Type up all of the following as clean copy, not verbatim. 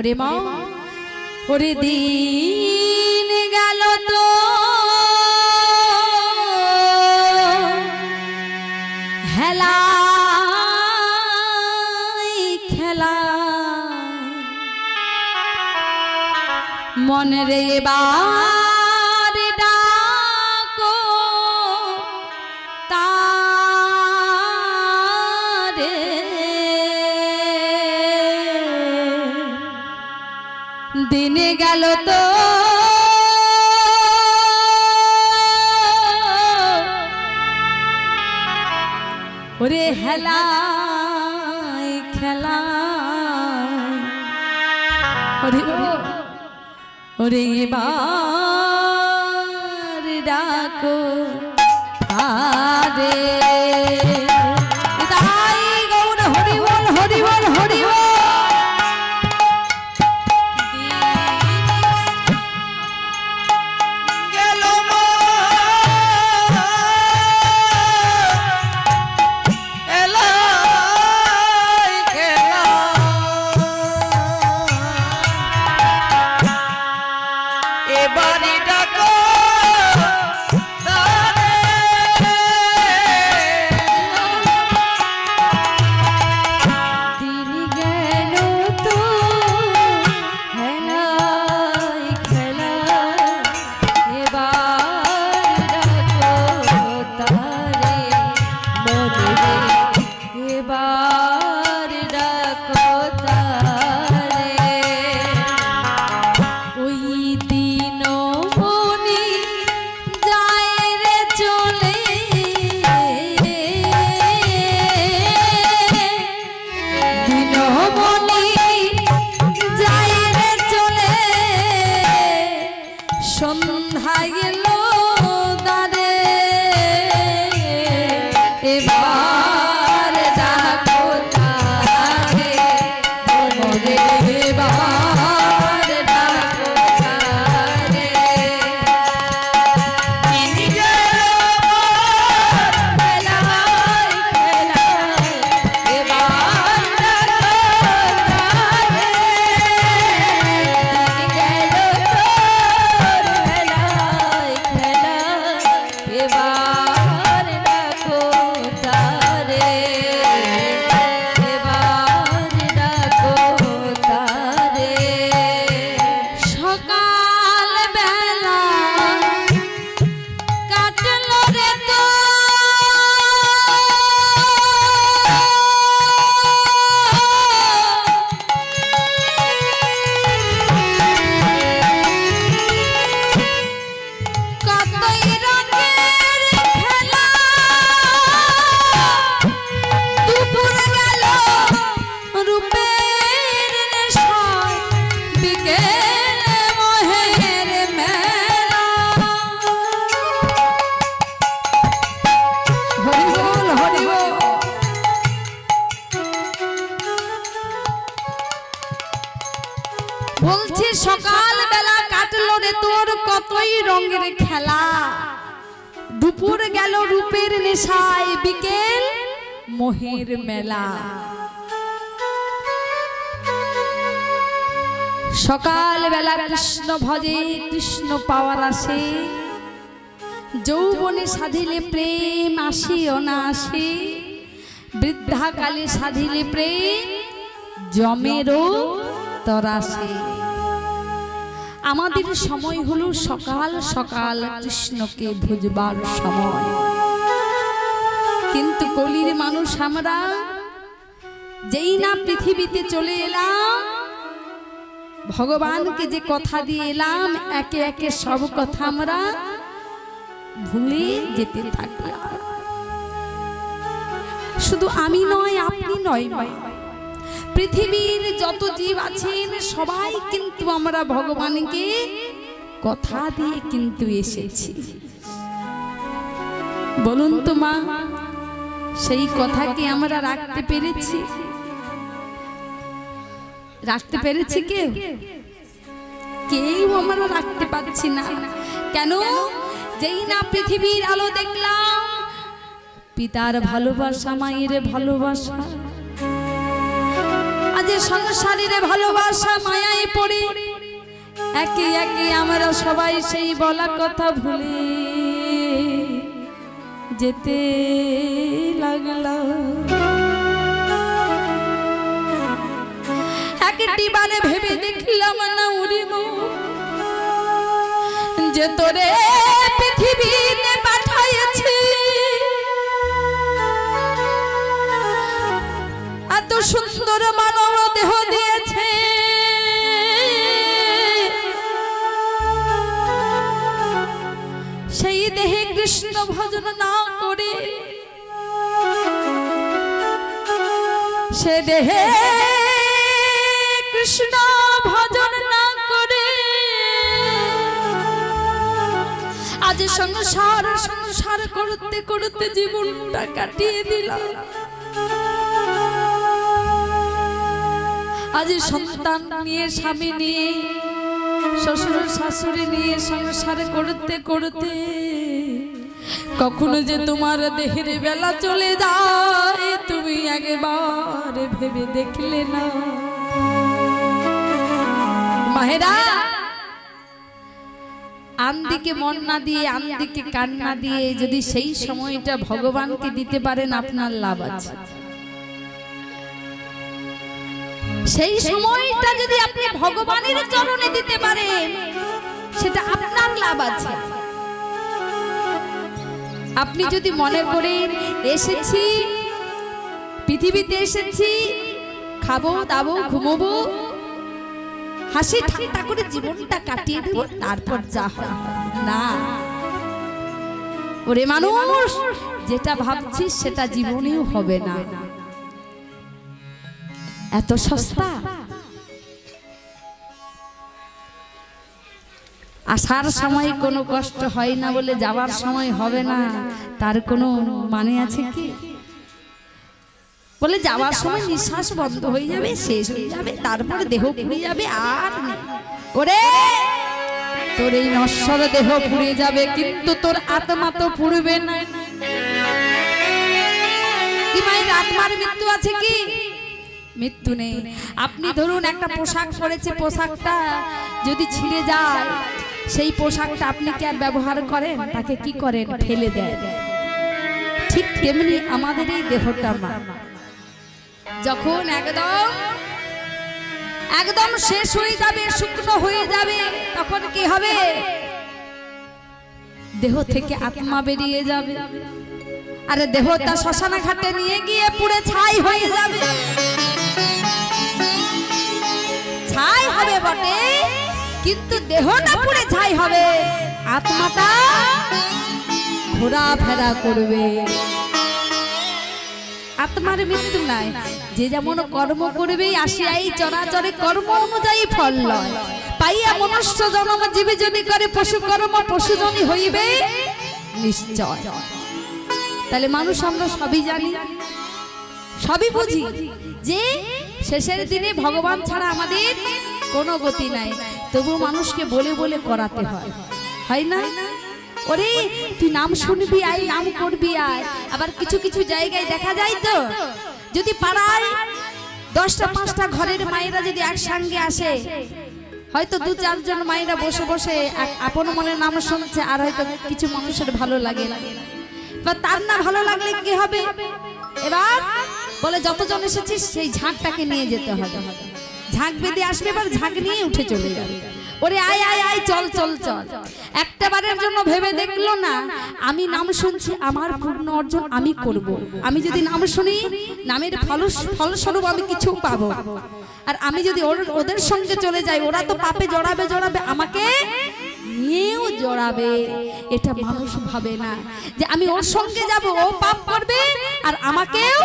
ওরে মা ওরে দিন গেল তো হেলা খেলা মন রে বার ডাকো তারে দিন গেল তো ওরে হেলা খেলা ওরে এবার ডাকো আরে তাই গৌর হরি বল হরি বল হরি বল বলছি সকাল বেলা কাটলো রে তোর কতই রঙের খেলা দুপুর গেল রূপের নেশায় বিকেল মোহের মেলা সকাল বেলা কৃষ্ণ ভজে কৃষ্ণ পাওয়ার আসে যৌবনে সাধিলে প্রেম আসিও না আসে বৃদ্ধাকালে সাধিলে প্রেম জমেরও তরাসে আমাদের সময় হলো সকাল সকাল কৃষ্ণকে ভুজবার সময় কিন্তু কলির মানুষ আমরা যেই না পৃথিবীতে চলে এলাম ভগবানকে যে কথা দিয়ে এলাম একে একে সব কথা আমরা ভুলে যেতে থাকলাম শুধু আমি নয় আপনি নয় পৃথিবীর যত জীব আছেন সবাই কিন্তু আমরা ভগবানকে কথা দিয়ে কিন্তু এসেছি বলুন তো মা সেই কথা কি আমরা রাখতে পেরেছি কেউ আমরা রাখতে পারছি না কেন যেই না পৃথিবীর আলো দেখলাম পিতার ভালোবাসা মায়ের ভালোবাসা আজ সংসারের ভালোবাসা মায়া একে একে আমরা সবাই সেই বলা কথা ভুলে যেতে লাগলাম। একটি বারে ভেবে দেখলাম না উড়িব যে তোরে পৃথিবীতে পাঠাইছে, এত সুন্দর মানব দেহ দিয়েছে, সেই দেহে কৃষ্ণ ভজন না করে সে দেহে কৃষ্ণ ভজন না করে আজ সংসার সংসার করতে করতে জীবনটা কাটিয়ে দিলাম। আজ সন্তান নিয়ে স্বামী নিয়ে শ্বশুর শাশুড়ি নিয়ে সংসার করতে করতে কখনো যে তোমার দেহের বেলা চলে যায় তুমি একবার ভেবে দেখলে না। মায়েরা, আনদিকে মন না দিয়ে আনদিকে কান না দিয়ে যদি সেই সময়টা ভগবানকে দিতে পারেন আপনার লাভ আছে। সেই সময়টা যদি আপনি ভগবানের চরণে দিতে পারেন সেটা আপনার লাভ আছে। আপনি যদি মনে করেন এসেছি পৃথিবীতে এসেছি খাবো দাবো ঘুমোবো হাসি ঠাট্টা করে জীবনটা কাটিয়ে দেব তারপর যা হয়, না ওরে মানুষ, যেটা ভাবছিস সেটা জীবনেও হবে না। এত সস্তা। আসার সময় কোনো কষ্ট হয় না বলে যাওয়ার সময় হবে না তার কোনো মানে আছে কি? বলে যাওয়ার সময় নিঃশ্বাস বন্ধ হয়ে যাবে, শেষ হয়ে যাবে, তারপরে দেহ পুড়ে যাবে, আর ওরে তোর এই নশ্বর দেহ পুড়ে যাবে কিন্তু তোর আত্মা তো পুড়বে না। কি মায়ের আত্মার মৃত্যু আছে কি? মৃত্যু নেই। আপনি ধরুন একটা পোশাক পরেছে, পোশাকটা যদি ছিঁড়ে যায় সেই পোশাকটা আপনি কি আর ব্যবহার করেন? তাকে কি করেন? ফেলে দেন। ঠিক তেমনি আমাদের এই দেহটা মা যখন একদম শেষ হয়ে যাবে, শুকনো হয়ে যাবে, তখন কি হবে? দেহ থেকে আত্মা বেরিয়ে যাবে, আরে দেহটা শ্মশান ঘাটে নিয়ে গিয়ে পুড়ে ছাই হয়ে যাবে। ছাই হবে বটে কিন্তু দেহটা পুড়ে ছাই হবে, আত্মাটা ঘোরাফেরা করবে। আত্মার মৃত্যু নাই। যে যেমন কর্ম করবে আসিয়াই চরাচরে কর্ম অনুযায়ী ফল লয়। পাইয়া মনুষ্য জন্ম জীবে যদি করে পশু কর্ম পশু জনি হইবে নিশ্চয়। তাহলে মানুষ আমরা সবই জানি, সবই বুঝি যে শেষের দিনে ভগবান ছাড়া আমাদের কোনো গতি নাই, তবু মানুষকে বলে বলে করাতে হয়, হয় না? ওরে তুই নাম শুনবি আয়, নাম করবি আয়। আবার কিছু কিছু জায়গায় দেখা যায় তো, যদি পাড়ায় 10টা 5টা ঘরের মায়েরা যদি একসঙ্গে আসে, হয়তো 2-4 জন মায়েরা বসে বসে আপন মনে নাম শুনছে, আর হয়তো কিছু মানুষের ভালো লাগে না, বা তার না ভালো লাগলে কি হবে? এবার বলে যতজন এসেছিস সেই ঝাঁকটাকে নিয়ে যেতে হবে। ঝাঁক বেঁধে আসবে, এবার ঝাঁক নিয়ে উঠে চলে যাবে। ওরে আয় আয় আয়, চল চল চল। একটা বারের জন্য ভেবে দেখলো না আমি নাম শুনছি, আমার পূর্ণ অর্জন আমি করব। আমি যদি নাম শুনি নামের ফলস্বরূপ আমি কিছু পাবো, আর আমি যদি ওদের সঙ্গে চলে যাই ওরা তো পাপে জড়াবে জড়াবে, আমাকে নিয়েও জড়াবে। এটা মানুষ ভাবে না যে আমি ওর সঙ্গে যাব, ও পাপ করবে আর আমাকেও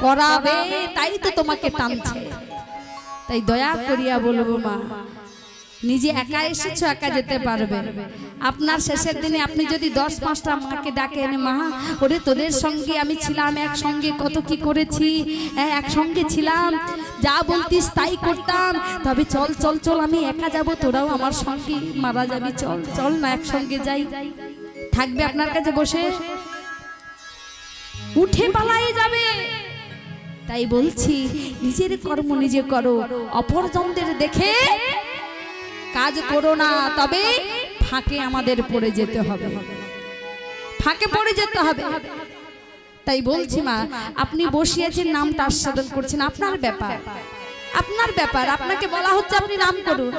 করাবে, তাই তো তোমাকে টানছে। তাই দয়া করিয়া বলবো মা, নিজে একা এসেছো, একা যেতে পারবে। আপনার শেষের দিনে আপনি যদি 10-5টা মাকে ডাকেন, মা ওরে তোদের সঙ্গে আমি ছিলাম, একসঙ্গে কত কি করেছি, একসঙ্গে ছিলাম, যা বলতিস তাই করতাম, তবে চল চল চল আমি একা যাব, তোরাও আমার সঙ্গে মারা যাবি, চল চল না একসঙ্গে যাই। থাকবে আপনার কাছে বসে? উঠে পালাই যাবে। তাই বলছি নিজের কর্ম নিজে করো, অপরজনদের দেখে কাজ করো না, তবে ফাঁকে আমাদের পড়ে যেতে হবে, ফাঁকে পড়ে যেতে হবে। তাই বলছি মা, আপনি বসিয়েছেন নামটা আস্বাদন করছেন, আপনার ব্যাপার, আপনার ব্যাপার। আপনাকে বলা হচ্ছে আপনি নাম করুন।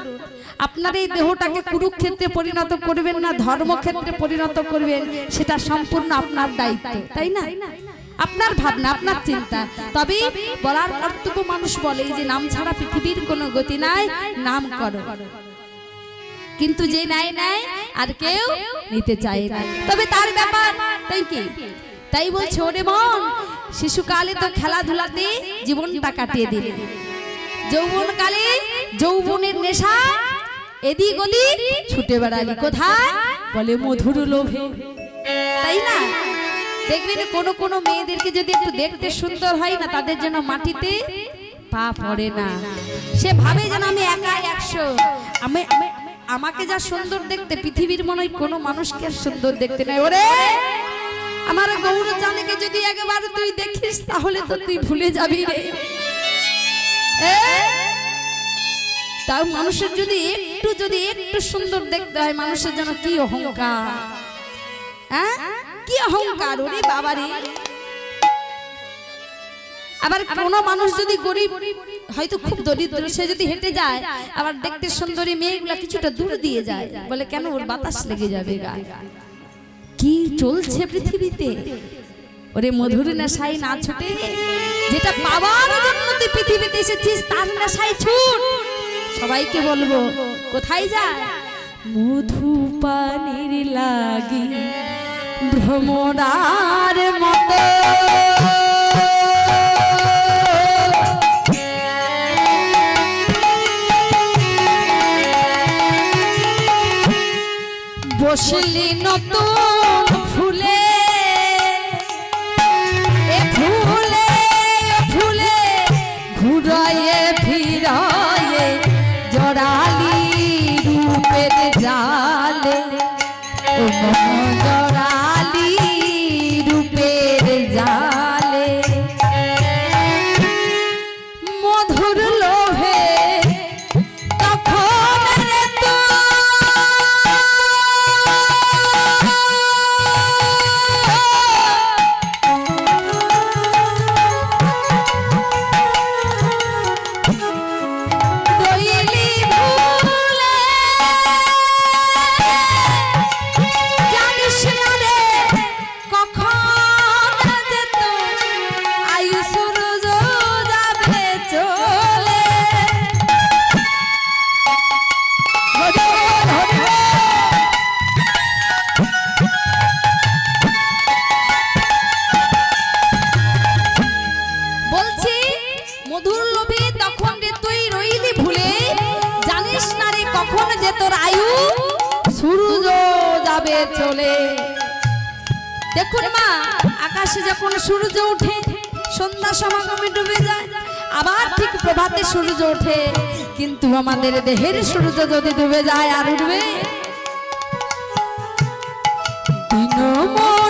আপনার এই দেহটাকে কুরুক্ষেত্রে পরিণত করবেন না ধর্মক্ষেত্রে পরিণত করবেন, সেটা সম্পূর্ণ আপনার দায়িত্ব, তাই না? আপনার ভাবনা, আপনার চিন্তা। তবে বলার কর্তব্য মানুষ বলে যে নাম ছাড়া পৃথিবীর কোনো গতি নাই, নাম করো। কিন্তু যে নাই নাই আর কেউ নিতে চায় না, তবে তার ব্যাপার, তাই কি? তাই বলছে ওরে মন, শিশুকালে তো খেলাধুলাতে জীবনটা কাটিয়ে দিলে, যৌবনকালে যৌবনের নেশা এদিক ওদিক ছুটে বেড়ালি, কোথায়? বলে মধুর লোভে, তাই না? দেখবেন কোন কোন মেয়েদেরকে যদি একটু দেখতে সুন্দর হয় না, তাদের জন্য মাটিতে পা পড়ে না। সে ভাবে যেন আমি একাই 100, আমাকে যা সুন্দর দেখতে পৃথিবীর মনে হয় কোনো মানুষকে সুন্দর দেখতে নাই। ওরে আমার গৌরচাঁদকে যদি একবার তুই দেখিস তাহলে তো তুই ভুলে যাবি রে। তাও মানুষের যদি একটু সুন্দর দেখতে হয়, মানুষের জন্য কি অহংকার, হ্যাঁ কি অহংকার, ওরে বাবারে। আবার কোন মানুষ যদি গরিব, হয়তো খুব দরিদ্র, সে যদি হেঁটে যায়, আবার দেখতে সুন্দরী মেয়েগুলা কিছুটা দূর দিয়ে যায়, বলে কেন? ওর বাতাস লেগে যাবে গায়ে। কি চলছে পৃথিবীতে? ওরে মধুর নেশায় না ছুটে, যেটা পাওয়ার জন্য তুই পৃথিবীতে এসেছিস তার নেশায় ছুট। সবাইকে বলবো কোথায় যায়? মধু পানির লাগি ভ্রমরার মতো বসলি নতুন ফুলে, এ ফুলে ফুলে ঘুরায়ে ফিরায়ে জড়ালি রূপের জালে, ও জড়ালি রূপের জালে, মধুর লোভে তখন তো চলে। দেখুন মা, আকাশে যখন সূর্য ওঠে সন্ধ্যা সমাগমে ডুবে যায়, আবার ঠিক প্রভাতে সূর্য ওঠে, কিন্তু আমাদের দেহের সূর্য যদি ডুবে যায় আর উঠবে? দিনময়